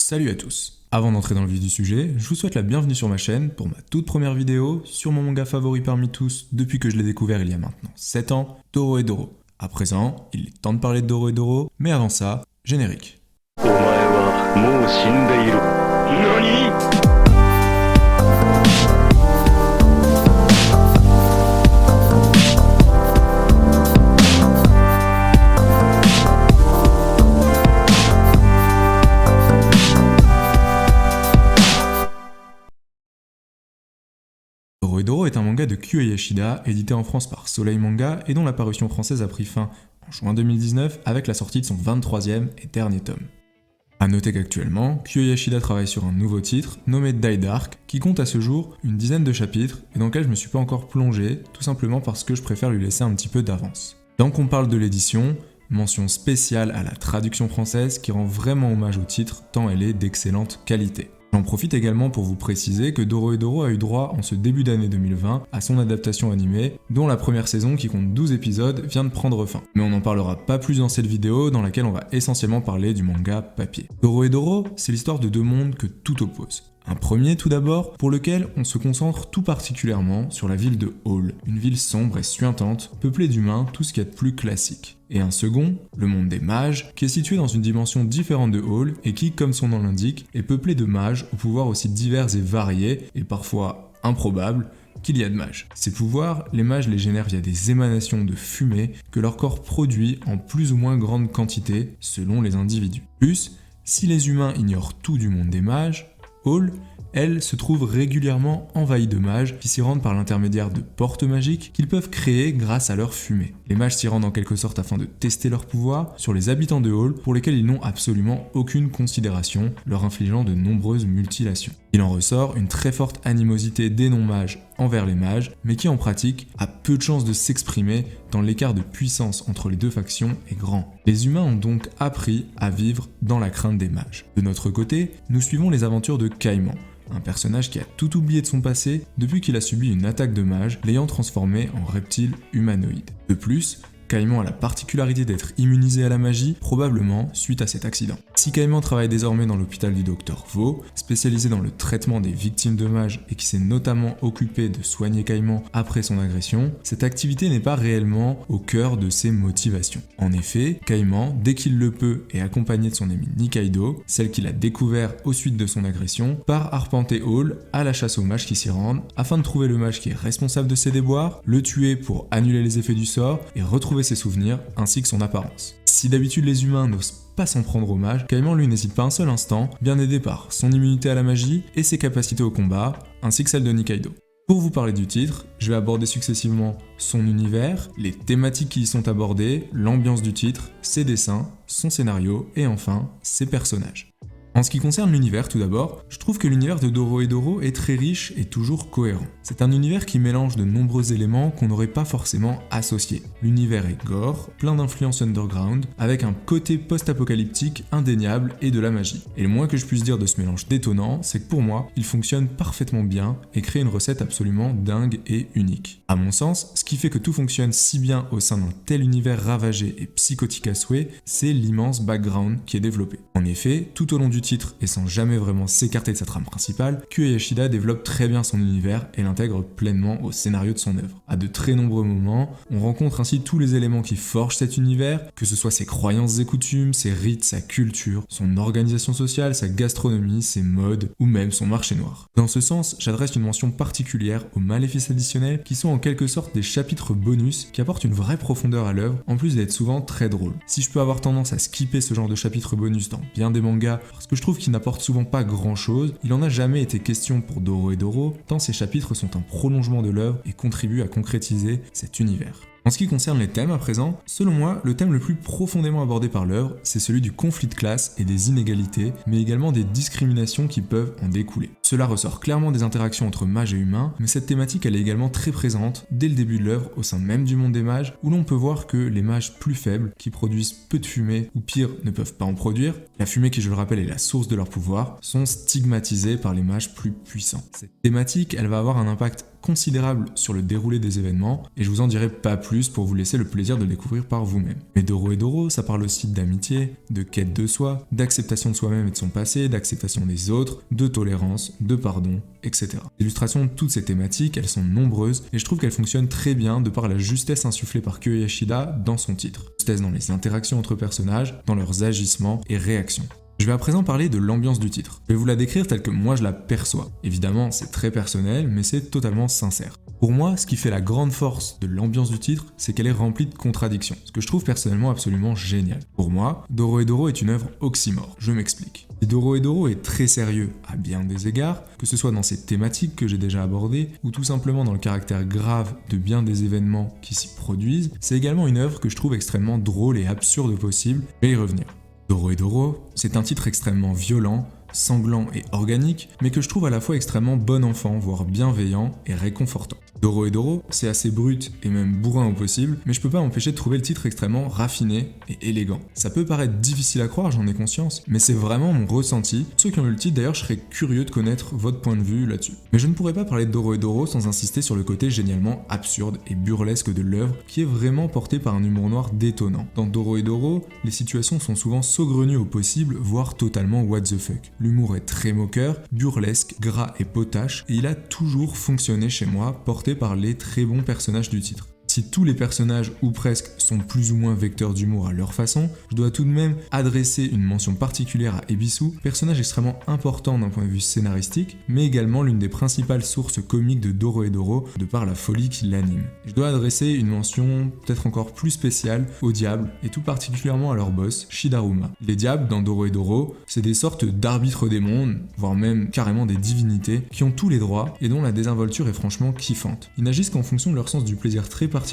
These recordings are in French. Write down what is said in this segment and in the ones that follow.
Salut à tous. Avant d'entrer dans le vif du sujet, je vous souhaite la bienvenue sur ma chaîne pour ma toute première vidéo sur mon manga favori parmi tous depuis que je l'ai découvert il y a maintenant 7 ans, Dorohedoro. À présent, il est temps de parler de Dorohedoro, mais avant ça, générique. Dorohedoro est un manga de Kyu Yoshida, édité en France par Soleil Manga et dont la parution française a pris fin en juin 2019 avec la sortie de son 23e et dernier tome. A noter qu'actuellement, Kyu Yoshida travaille sur un nouveau titre, nommé Die Dark, qui compte à ce jour une dizaine de chapitres et dans lequel je me suis pas encore plongé, tout simplement parce que je préfère lui laisser un petit peu d'avance. Tant qu'on parle de l'édition, mention spéciale à la traduction française qui rend vraiment hommage au titre tant elle est d'excellente qualité. J'en profite également pour vous préciser que Dorohedoro a eu droit en ce début d'année 2020 à son adaptation animée, dont la première saison qui compte 12 épisodes vient de prendre fin. Mais on n'en parlera pas plus dans cette vidéo dans laquelle on va essentiellement parler du manga papier. Dorohedoro, c'est l'histoire de deux mondes que tout oppose. Un premier tout d'abord, pour lequel on se concentre tout particulièrement sur la ville de Hall, une ville sombre et suintante, peuplée d'humains, tout ce qu'il y a de plus classique. Et un second, le monde des mages, qui est situé dans une dimension différente de Hall et qui, comme son nom l'indique, est peuplé de mages aux pouvoirs aussi divers et variés, et parfois improbables, qu'il y a de mages. Ces pouvoirs, les mages les génèrent via des émanations de fumée que leur corps produit en plus ou moins grande quantité selon les individus. Plus, si les humains ignorent tout du monde des mages, Hall, elle, se trouve régulièrement envahie de mages qui s'y rendent par l'intermédiaire de portes magiques qu'ils peuvent créer grâce à leur fumée. Les mages s'y rendent en quelque sorte afin de tester leur pouvoir sur les habitants de Hall pour lesquels ils n'ont absolument aucune considération, leur infligeant de nombreuses mutilations. Il en ressort une très forte animosité des non-mages envers les mages, mais qui en pratique a peu de chances de s'exprimer tant l'écart de puissance entre les deux factions est grand. Les humains ont donc appris à vivre dans la crainte des mages. De notre côté, nous suivons les aventures de Kaiman, un personnage qui a tout oublié de son passé depuis qu'il a subi une attaque de mages l'ayant transformé en reptile humanoïde. De plus, Kaiman a la particularité d'être immunisé à la magie, probablement suite à cet accident. Si Kaiman travaille désormais dans l'hôpital du Dr Vo, spécialisé dans le traitement des victimes de mages et qui s'est notamment occupé de soigner Kaiman après son agression, cette activité n'est pas réellement au cœur de ses motivations. En effet, Kaiman, dès qu'il le peut et accompagné de son amie Nikaido, celle qu'il a découvert au suite de son agression, part arpenter Hall à la chasse aux mages qui s'y rendent, afin de trouver le mage qui est responsable de ses déboires, le tuer pour annuler les effets du sort et retrouver ses souvenirs ainsi que son apparence. Si d'habitude les humains n'osent pas s'en prendre aux mages, Kaiman lui n'hésite pas un seul instant, bien aidé par son immunité à la magie et ses capacités au combat, ainsi que celle de Nikaido. Pour vous parler du titre, je vais aborder successivement son univers, les thématiques qui y sont abordées, l'ambiance du titre, ses dessins, son scénario et enfin ses personnages. En ce qui concerne l'univers tout d'abord, je trouve que l'univers de Dorohedoro est très riche et toujours cohérent. C'est un univers qui mélange de nombreux éléments qu'on n'aurait pas forcément associés. L'univers est gore, plein d'influences underground, avec un côté post-apocalyptique indéniable et de la magie. Et le moins que je puisse dire de ce mélange détonnant, c'est que pour moi, il fonctionne parfaitement bien et crée une recette absolument dingue et unique. À mon sens, ce qui fait que tout fonctionne si bien au sein d'un tel univers ravagé et psychotique à souhait, c'est l'immense background qui est développé. En effet, tout au long du titre et sans jamais vraiment s'écarter de sa trame principale, Kyu Yoshida développe très bien son univers et l'intègre pleinement au scénario de son œuvre. À de très nombreux moments, on rencontre ainsi tous les éléments qui forgent cet univers, que ce soit ses croyances et coutumes, ses rites, sa culture, son organisation sociale, sa gastronomie, ses modes ou même son marché noir. Dans ce sens, j'adresse une mention particulière aux maléfices additionnels qui sont en quelque sorte des chapitres bonus qui apportent une vraie profondeur à l'œuvre en plus d'être souvent très drôles. Si je peux avoir tendance à skipper ce genre de chapitres bonus dans bien des mangas parce que je trouve qu'il n'apporte souvent pas grand chose, il en a jamais été question pour Dorohedoro, tant ces chapitres sont un prolongement de l'œuvre et contribuent à concrétiser cet univers. En ce qui concerne les thèmes à présent, selon moi, le thème le plus profondément abordé par l'œuvre, c'est celui du conflit de classe et des inégalités, mais également des discriminations qui peuvent en découler. Cela ressort clairement des interactions entre mages et humains, mais cette thématique elle est également très présente dès le début de l'œuvre au sein même du monde des mages, où l'on peut voir que les mages plus faibles, qui produisent peu de fumée, ou pire, ne peuvent pas en produire, la fumée qui je le rappelle est la source de leur pouvoir, sont stigmatisés par les mages plus puissants. Cette thématique, elle va avoir un impact considérable sur le déroulé des événements, et je vous en dirai pas plus pour vous laisser le plaisir de le découvrir par vous-même. Mais Dorohedoro, ça parle aussi d'amitié, de quête de soi, d'acceptation de soi-même et de son passé, d'acceptation des autres, de tolérance, de pardon, etc. L'illustration de toutes ces thématiques, elles sont nombreuses, et je trouve qu'elles fonctionnent très bien de par la justesse insufflée par Kyo Yoshida dans son titre. Justesse dans les interactions entre personnages, dans leurs agissements et réactions. Je vais à présent parler de l'ambiance du titre. Je vais vous la décrire telle que moi je la perçois. Évidemment, c'est très personnel, mais c'est totalement sincère. Pour moi, ce qui fait la grande force de l'ambiance du titre, c'est qu'elle est remplie de contradictions, ce que je trouve personnellement absolument génial. Pour moi, Dorohedoro est une œuvre oxymore. Je m'explique. Si Dorohedoro est très sérieux à bien des égards, que ce soit dans ses thématiques que j'ai déjà abordées, ou tout simplement dans le caractère grave de bien des événements qui s'y produisent, c'est également une œuvre que je trouve extrêmement drôle et absurde possible, je vais y revenir. Dorohedoro, c'est un titre extrêmement violent, sanglant et organique, mais que je trouve à la fois extrêmement bon enfant, voire bienveillant et réconfortant. Dorohedoro, c'est assez brut et même bourrin au possible, mais je peux pas m'empêcher de trouver le titre extrêmement raffiné et élégant. Ça peut paraître difficile à croire, j'en ai conscience, mais c'est vraiment mon ressenti. Pour ceux qui ont lu le titre, d'ailleurs, je serais curieux de connaître votre point de vue là-dessus. Mais je ne pourrais pas parler de Dorohedoro sans insister sur le côté génialement absurde et burlesque de l'œuvre, qui est vraiment porté par un humour noir détonnant. Dans Dorohedoro, les situations sont souvent saugrenues au possible, voire totalement what the fuck. L'humour est très moqueur, burlesque, gras et potache, et il a toujours fonctionné chez moi, porté par les très bons personnages du titre. Si tous les personnages, ou presque, sont plus ou moins vecteurs d'humour à leur façon, je dois tout de même adresser une mention particulière à Ebisu, personnage extrêmement important d'un point de vue scénaristique, mais également l'une des principales sources comiques de Dorohedoro, de par la folie qui l'anime. Je dois adresser une mention peut-être encore plus spéciale aux diables, et tout particulièrement à leur boss, Shidaruma. Les diables, dans Dorohedoro, c'est des sortes d'arbitres des mondes, voire même carrément des divinités, qui ont tous les droits, et dont la désinvolture est franchement kiffante. Ils n'agissent qu'en fonction de leur sens du plaisir très particulier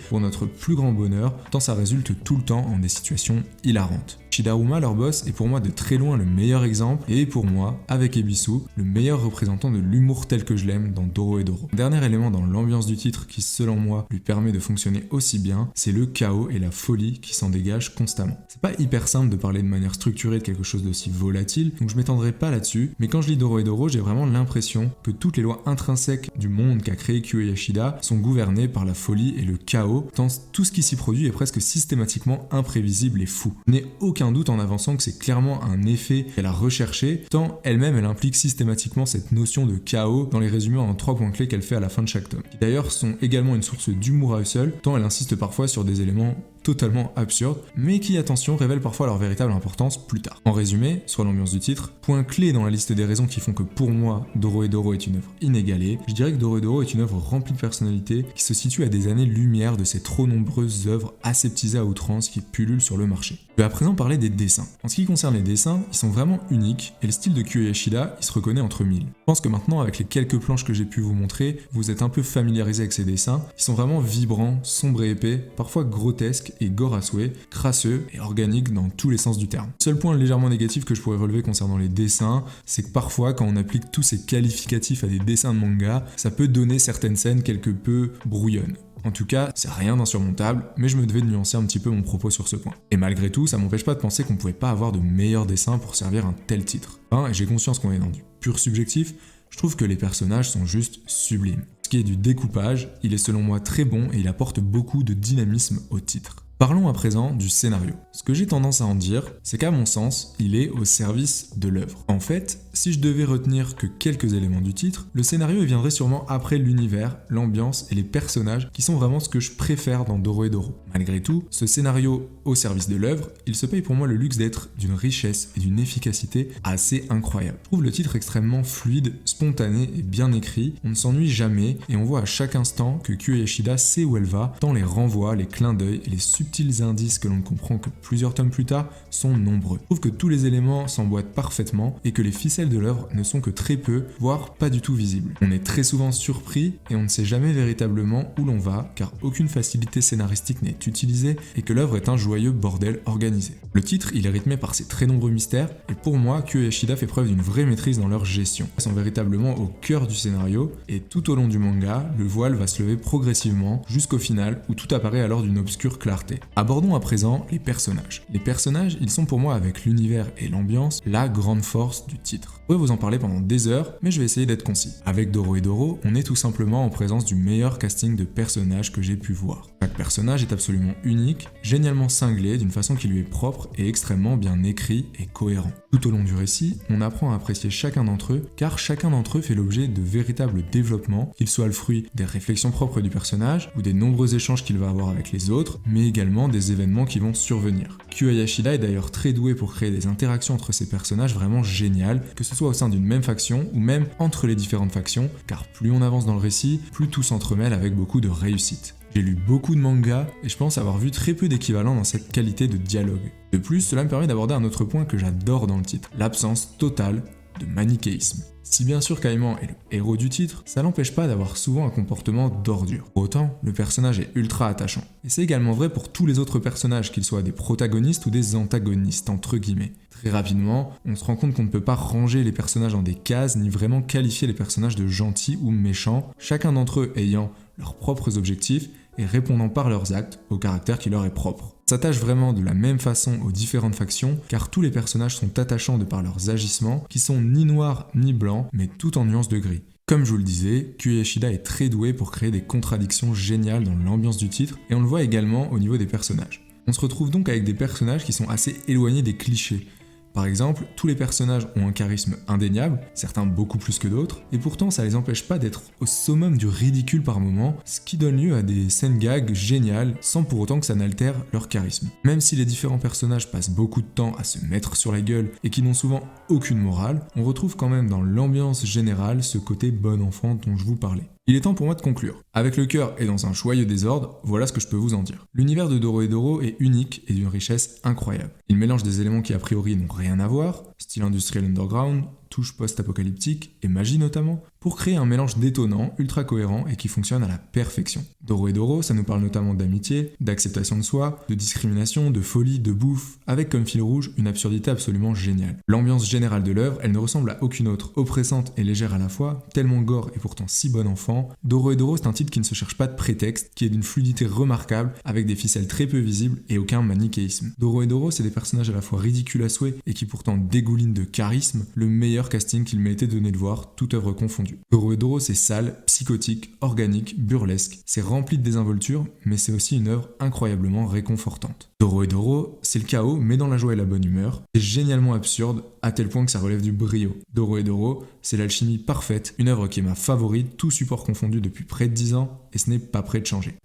pour notre plus grand bonheur, tant ça résulte tout le temps en des situations hilarantes. Shidaruma, leur boss, est pour moi de très loin le meilleur exemple, et pour moi, avec Ebisu, le meilleur représentant de l'humour tel que je l'aime dans Dorohedoro. Dernier élément dans l'ambiance du titre qui, selon moi, lui permet de fonctionner aussi bien, c'est le chaos et la folie qui s'en dégagent constamment. C'est pas hyper simple de parler de manière structurée de quelque chose d'aussi volatile, donc je m'étendrai pas là-dessus, mais quand je lis Dorohedoro, j'ai vraiment l'impression que toutes les lois intrinsèques du monde qu'a créé Kyo Yoshida sont gouvernées par la folie et le chaos, tant tout ce qui s'y produit est presque systématiquement imprévisible et fou. Je n'ai aucun doute en avançant que c'est clairement un effet qu'elle a recherché, tant elle-même elle implique systématiquement cette notion de chaos dans les résumés en 3 points clés qu'elle fait à la fin de chaque tome, qui d'ailleurs sont également une source d'humour à eux seuls, tant elle insiste parfois sur des éléments totalement absurdes, mais qui, attention, révèlent parfois leur véritable importance plus tard. En résumé, sur l'ambiance du titre, point clé dans la liste des raisons qui font que pour moi, Dorohedoro est une œuvre inégalée, je dirais que Dorohedoro est une œuvre remplie de personnalité qui se situe à des années-lumière de ces trop nombreuses œuvres aseptisées à outrance qui pullulent sur le marché. Je vais à présent parler des dessins. En ce qui concerne les dessins, ils sont vraiment uniques, et le style de Kyo Yoshida, il se reconnaît entre mille. Je pense que maintenant, avec les quelques planches que j'ai pu vous montrer, vous êtes un peu familiarisé avec ces dessins. Ils sont vraiment vibrants, sombres et épais, parfois grotesques et gore à souhait, crasseux et organiques dans tous les sens du terme. Le seul point légèrement négatif que je pourrais relever concernant les dessins, c'est que parfois, quand on applique tous ces qualificatifs à des dessins de manga, ça peut donner certaines scènes quelque peu brouillonnes. En tout cas, c'est rien d'insurmontable, mais je me devais de nuancer un petit peu mon propos sur ce point. Et malgré tout, ça m'empêche pas de penser qu'on pouvait pas avoir de meilleurs dessins pour servir un tel titre. Et j'ai conscience qu'on est dans du pur subjectif, je trouve que les personnages sont juste sublimes. Ce qui est du découpage, il est selon moi très bon et il apporte beaucoup de dynamisme au titre. Parlons à présent du scénario. Ce que j'ai tendance à en dire, c'est qu'à mon sens, il est au service de l'œuvre. En fait, si je devais retenir que quelques éléments du titre, le scénario il viendrait sûrement après l'univers, l'ambiance et les personnages qui sont vraiment ce que je préfère dans Dorohedoro. Malgré tout, ce scénario au service de l'œuvre, il se paye pour moi le luxe d'être d'une richesse et d'une efficacité assez incroyable. Je trouve le titre extrêmement fluide, spontané et bien écrit, on ne s'ennuie jamais et on voit à chaque instant que Kyo Yoshida sait où elle va, tant les renvois, les clins d'œil et les subtils indices que l'on ne comprend que plusieurs tomes plus tard sont nombreux. Je trouve que tous les éléments s'emboîtent parfaitement et que les ficelles de l'œuvre ne sont que très peu, voire pas du tout visibles. On est très souvent surpris et on ne sait jamais véritablement où l'on va car aucune facilité scénaristique n'est utilisée et que l'œuvre est un joyeux bordel organisé. Le titre, il est rythmé par ses très nombreux mystères et pour moi, Kyo Yoshida fait preuve d'une vraie maîtrise dans leur gestion. Ils sont véritablement au cœur du scénario et tout au long du manga, le voile va se lever progressivement jusqu'au final où tout apparaît alors d'une obscure clarté. Abordons à présent les personnages. Les personnages, ils sont pour moi avec l'univers et l'ambiance la grande force du titre. titre. Je pourrais vous en parler pendant des heures, mais je vais essayer d'être concis. Avec Dorohedoro, on est tout simplement en présence du meilleur casting de personnages que j'ai pu voir. Chaque personnage est absolument unique, génialement cinglé d'une façon qui lui est propre et extrêmement bien écrit et cohérent. Tout au long du récit, on apprend à apprécier chacun d'entre eux, car chacun d'entre eux fait l'objet de véritables développements, qu'ils soient le fruit des réflexions propres du personnage ou des nombreux échanges qu'il va avoir avec les autres, mais également des événements qui vont survenir. Kyo Yashida est d'ailleurs très doué pour créer des interactions entre ces personnages vraiment géniales, que ce soit au sein d'une même faction ou même entre les différentes factions, car plus on avance dans le récit, plus tout s'entremêle avec beaucoup de réussite. J'ai lu beaucoup de mangas et je pense avoir vu très peu d'équivalent dans cette qualité de dialogue. De plus, cela me permet d'aborder un autre point que j'adore dans le titre, l'absence totale de manichéisme. Si bien sûr Kaiman est le héros du titre, ça n'empêche pas d'avoir souvent un comportement d'ordure. Pour autant, le personnage est ultra attachant. Et c'est également vrai pour tous les autres personnages, qu'ils soient des protagonistes ou des antagonistes, entre guillemets. Très rapidement, on se rend compte qu'on ne peut pas ranger les personnages dans des cases, ni vraiment qualifier les personnages de gentils ou méchants, chacun d'entre eux ayant leurs propres objectifs et répondant par leurs actes au caractère qui leur est propre. On s'attache vraiment de la même façon aux différentes factions, car tous les personnages sont attachants de par leurs agissements, qui sont ni noirs ni blancs, mais tout en nuances de gris. Comme je vous le disais, Kyo Yashida est très doué pour créer des contradictions géniales dans l'ambiance du titre, et on le voit également au niveau des personnages. On se retrouve donc avec des personnages qui sont assez éloignés des clichés. Par exemple, tous les personnages ont un charisme indéniable, certains beaucoup plus que d'autres, et pourtant ça les empêche pas d'être au summum du ridicule par moment, ce qui donne lieu à des scènes gags géniales, sans pour autant que ça n'altère leur charisme. Même si les différents personnages passent beaucoup de temps à se mettre sur la gueule et qui n'ont souvent aucune morale, on retrouve quand même dans l'ambiance générale ce côté bon enfant dont je vous parlais. Il est temps pour moi de conclure. Avec le cœur et dans un joyeux désordre, voilà ce que je peux vous en dire. L'univers de Dorohedoro est unique et d'une richesse incroyable. Il mélange des éléments qui a priori n'ont rien à voir, style industriel underground, touche post-apocalyptique et magie notamment, pour créer un mélange détonnant, ultra cohérent et qui fonctionne à la perfection. Dorohedoro, ça nous parle notamment d'amitié, d'acceptation de soi, de discrimination, de folie, de bouffe, avec comme fil rouge une absurdité absolument géniale. L'ambiance générale de l'œuvre, elle ne ressemble à aucune autre, oppressante et légère à la fois, tellement gore et pourtant si bon enfant. Dorohedoro, c'est un titre qui ne se cherche pas de prétexte, qui est d'une fluidité remarquable, avec des ficelles très peu visibles et aucun manichéisme. Dorohedoro, c'est des personnages à la fois ridicules à souhait et qui pourtant dégoulinent de charisme, le meilleur casting qu'il m'ait été donné de voir, toute œuvre confondue. Dorohedoro, c'est sale, psychotique, organique, burlesque, c'est rempli de désinvolture, mais c'est aussi une œuvre incroyablement réconfortante. Dorohedoro, c'est le chaos, mais dans la joie et la bonne humeur, c'est génialement absurde, à tel point que ça relève du brio. Dorohedoro, c'est l'alchimie parfaite, une œuvre qui est ma favorite, tout support confondu depuis près de 10 ans, et ce n'est pas prêt de changer.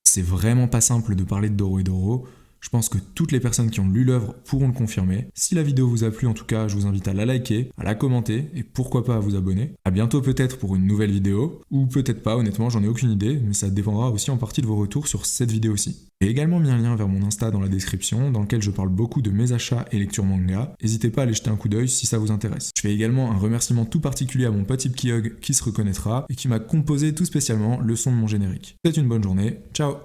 C'est vraiment pas simple de parler de Dorohedoro. Je pense que toutes les personnes qui ont lu l'œuvre pourront le confirmer. Si la vidéo vous a plu, en tout cas, je vous invite à la liker, à la commenter et pourquoi pas à vous abonner. À bientôt peut-être pour une nouvelle vidéo, ou peut-être pas, honnêtement, j'en ai aucune idée, mais ça dépendra aussi en partie de vos retours sur cette vidéo-ci. J'ai également mis un lien vers mon Insta dans la description, dans lequel je parle beaucoup de mes achats et lectures manga. N'hésitez pas à aller jeter un coup d'œil si ça vous intéresse. Je fais également un remerciement tout particulier à mon pote Ipkyog qui se reconnaîtra et qui m'a composé tout spécialement le son de mon générique. C'est une bonne journée, ciao!